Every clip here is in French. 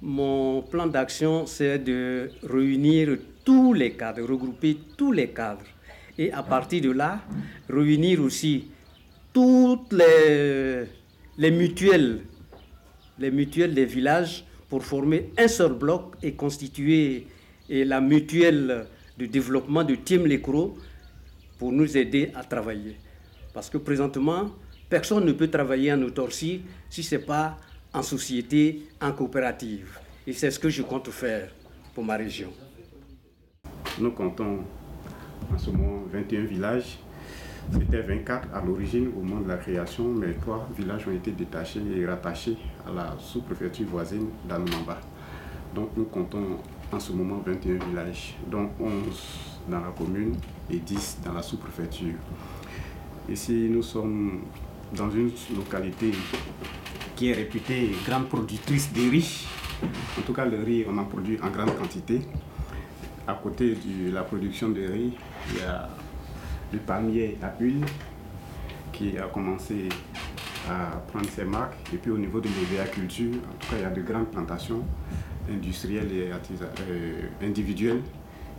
Mon plan d'action, c'est de réunir tous les cadres, regrouper tous les cadres. Et à partir de là, réunir aussi toutes les mutuelles des villages pour former un seul bloc et constituer la mutuelle de développement de Tim Lekro pour nous aider à travailler. Parce que présentement, personne ne peut travailler en autarcie si ce n'est pas en société, en coopérative. Et c'est ce que je compte faire pour ma région. Nous comptons en ce moment 21 villages. C'était 24 à l'origine au moment de la création, mais 3 villages ont été détachés et rattachés à la sous-préfecture voisine d'Anoumamba. Donc nous comptons en ce moment 21 villages, dont 11 dans la commune et 10 dans la sous-préfecture. Ici, nous sommes dans une localité qui est réputée grande productrice de riz. En tout cas, le riz, on en produit en grande quantité. À côté de la production de riz, il y a le palmier à huile qui a commencé à prendre ses marques. Et puis au niveau de l'hévéaculture, en tout cas, il y a de grandes plantations industrielles et individuelles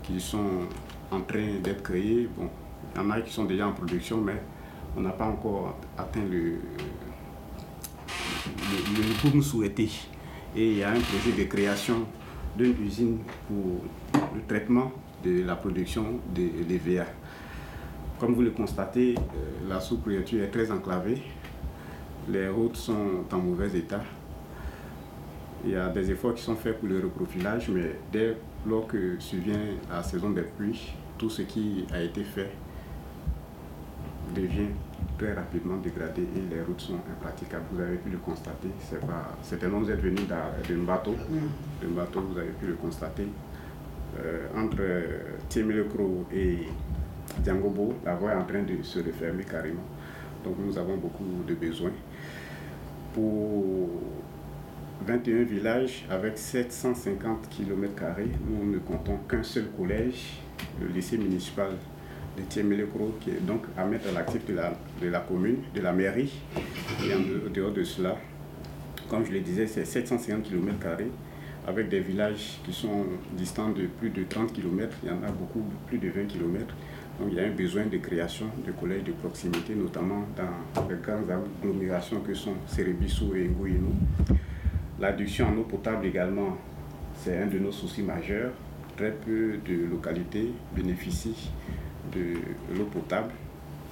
qui sont en train d'être créées. Bon, il y en a qui sont déjà en production, mais on n'a pas encore atteint le boom souhaité. Et il y a un projet de création d'une usine pour le traitement de la production de l'EVA. Comme vous le constatez, la sous-préfecture est très enclavée. Les routes sont en mauvais état. Il y a des efforts qui sont faits pour le reprofilage, mais dès lors que survient la saison des pluies, tout ce qui a été fait devient très rapidement dégradé et les routes sont impraticables. Vous avez pu le constater. C'était long, vous êtes venu d'un bateau. D'un bateau, vous avez pu le constater. Entre Tiemelekro et Diangobo, la voie est en train de se refermer carrément. Donc nous avons beaucoup de besoins. Pour 21 villages avec 750 km², nous ne comptons qu'un seul collège, le lycée municipal de Tiemelekro, qui est donc à mettre à l'actif de la commune, de la mairie. Et en dehors de cela, comme je le disais, c'est 750 km², avec des villages qui sont distants de plus de 30 km. Il y en a beaucoup, plus de 20 km. Donc il y a un besoin de création de collèges de proximité, notamment dans les grandes agglomérations que sont Serebissou et Ngoïnou. L'adduction en eau potable également, c'est un de nos soucis majeurs. Très peu de localités bénéficient de l'eau potable.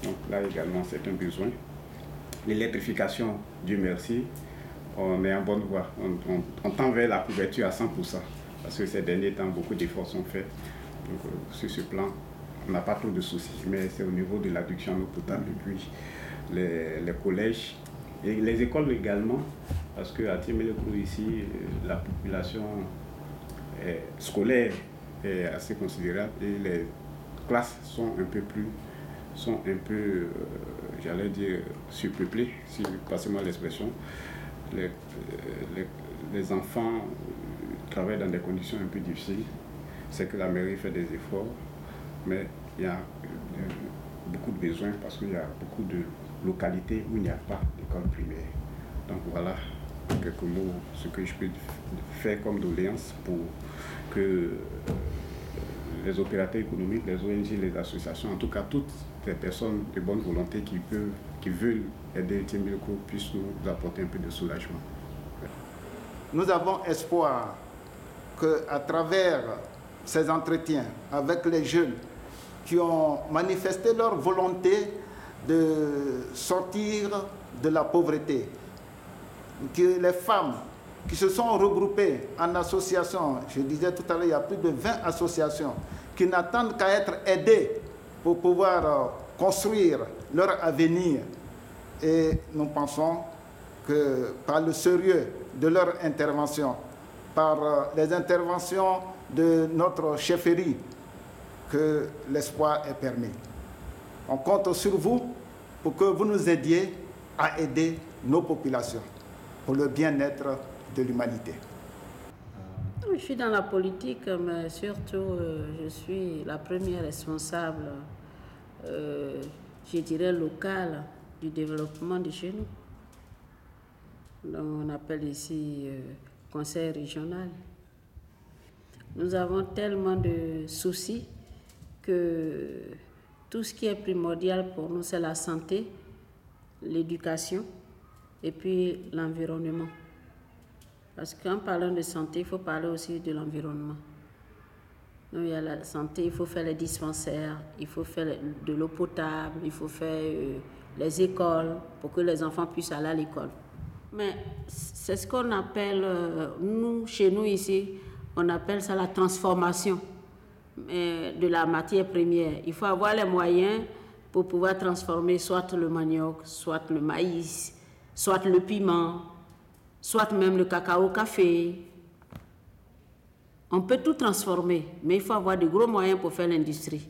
Donc là également, c'est un besoin. L'électrification, Dieu merci, on est en bonne voie. On tend vers la couverture à 100%, parce que ces derniers temps, beaucoup d'efforts sont faits. Donc sur ce plan, on n'a pas trop de soucis, mais c'est au niveau de l'adduction en eau potable et puis les collèges et les écoles également, parce qu'à Tiemelekro ici, la population scolaire est assez considérable et les classes sont un peu j'allais dire, surpeuplées, si passez-moi l'expression. Les enfants travaillent dans des conditions un peu difficiles. C'est que la mairie fait des efforts, mais il y a beaucoup de besoins parce qu'il y a beaucoup de localités où il n'y a pas d'école primaire. Donc voilà, quelques mots, ce que je peux faire comme doléance pour que les opérateurs économiques, les ONG, les associations, en tout cas toutes les personnes de bonne volonté qui veulent aider Tiemelekro puissent nous apporter un peu de soulagement. Nous avons espoir qu'à travers ces entretiens avec les jeunes qui ont manifesté leur volonté de sortir de la pauvreté, que les femmes qui se sont regroupées en associations, je disais tout à l'heure, il y a plus de 20 associations qui n'attendent qu'à être aidées pour pouvoir construire leur avenir. Et nous pensons que par le sérieux de leur intervention, par les interventions de notre chefferie, que l'espoir est permis. On compte sur vous pour que vous nous aidiez à aider nos populations pour le bien-être de l'humanité. Je suis dans la politique, mais surtout, je suis la première responsable, je dirais, locale du développement de chez nous. Donc, on appelle ici conseil régional. Nous avons tellement de soucis que tout ce qui est primordial pour nous, c'est la santé, l'éducation et puis l'environnement. Parce qu'en parlant de santé, il faut parler aussi de l'environnement. Donc, il y a la santé, il faut faire les dispensaires, il faut faire de l'eau potable, il faut faire les écoles pour que les enfants puissent aller à l'école. Mais c'est ce qu'on appelle, nous, chez nous ici, on appelle ça la transformation de la matière première. Il faut avoir les moyens pour pouvoir transformer soit le manioc, soit le maïs, soit le piment, soit même le cacao-café. On peut tout transformer, mais il faut avoir de gros moyens pour faire l'industrie.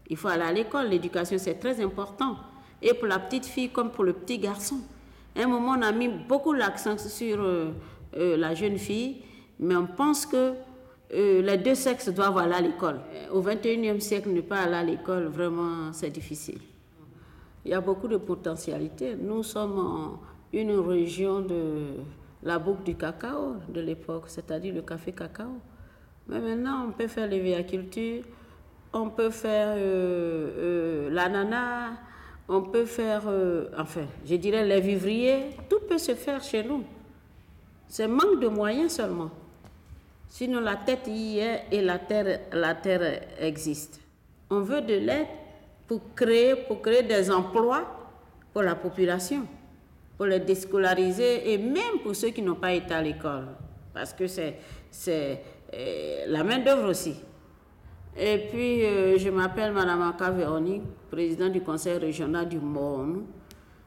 Il faut aller à l'école, l'éducation c'est très important. Et pour la petite fille comme pour le petit garçon. À un moment, on a mis beaucoup l'accent sur la jeune fille, mais on pense que les deux sexes doivent aller à l'école. Au XXIe siècle, ne pas aller à l'école, vraiment, c'est difficile. Il y a beaucoup de potentialités. Nous sommes une région de la boucle du cacao de l'époque, c'est-à-dire le café cacao. Mais maintenant, on peut faire l'hévéaculture, on peut faire l'ananas, on peut faire, je dirais les vivriers, tout peut se faire chez nous. C'est manque de moyens seulement. Sinon, la tête y est et la terre existe. On veut de l'aide pour créer des emplois pour la population, pour les déscolariser et même pour ceux qui n'ont pas été à l'école. Parce que c'est la main-d'œuvre aussi. Et puis, je m'appelle Mme Aka Véronique, présidente du conseil régional du Morne.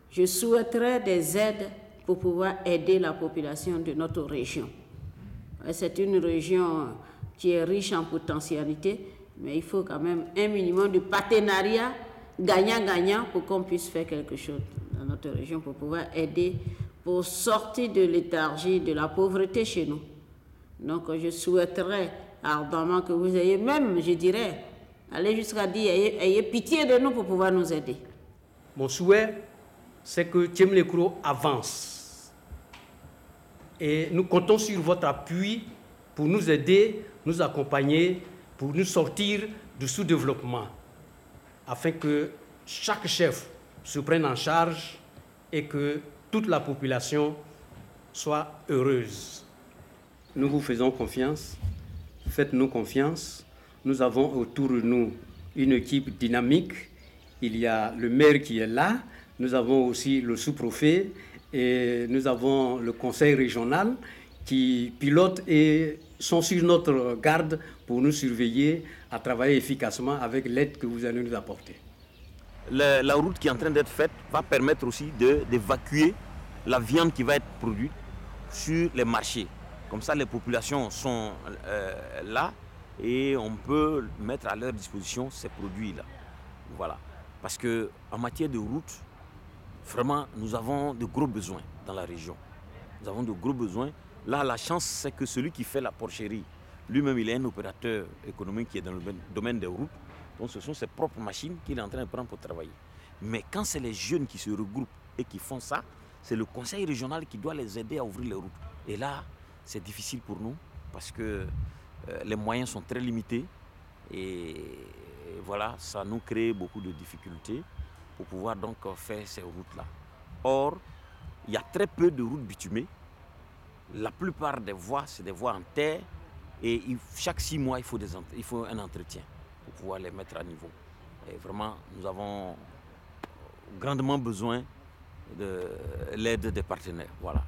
Je souhaiterais des aides pour pouvoir aider la population de notre région. C'est une région qui est riche en potentialité, mais il faut quand même un minimum de partenariat gagnant-gagnant pour qu'on puisse faire quelque chose dans notre région pour pouvoir aider, pour sortir de léthargie, de la pauvreté chez nous. Donc je souhaiterais ardemment que vous ayez même, je dirais, aller jusqu'à dire, ayez pitié de nous pour pouvoir nous aider. Mon souhait, c'est que Thiemlekro avance. Et nous comptons sur votre appui pour nous aider, nous accompagner, pour nous sortir du sous-développement, afin que chaque chef se prenne en charge et que toute la population soit heureuse. Nous vous faisons confiance, faites-nous confiance. Nous avons autour de nous une équipe dynamique. Il y a le maire qui est là, nous avons aussi le sous-préfet et nous avons le conseil régional qui pilote et sont sur notre garde pour nous surveiller à travailler efficacement avec l'aide que vous allez nous apporter. La route qui est en train d'être faite va permettre aussi d'évacuer la viande qui va être produite sur les marchés. Comme ça, les populations sont là et on peut mettre à leur disposition ces produits-là. Voilà. Parce qu'en matière de route, vraiment, nous avons de gros besoins dans la région. Nous avons de gros besoins. Là, la chance, c'est que celui qui fait la porcherie, lui-même, il est un opérateur économique qui est dans le domaine des routes. Donc, ce sont ses propres machines qu'il est en train de prendre pour travailler. Mais quand c'est les jeunes qui se regroupent et qui font ça, c'est le conseil régional qui doit les aider à ouvrir les routes. Et là, c'est difficile pour nous parce que les moyens sont très limités. Et voilà, ça nous crée beaucoup de difficultés pour pouvoir donc faire ces routes-là. Or, il y a très peu de routes bitumées. La plupart des voies, c'est des voies en terre. Et chaque 6 mois, il faut un entretien pour pouvoir les mettre à niveau. Et vraiment, nous avons grandement besoin de l'aide des partenaires. Voilà.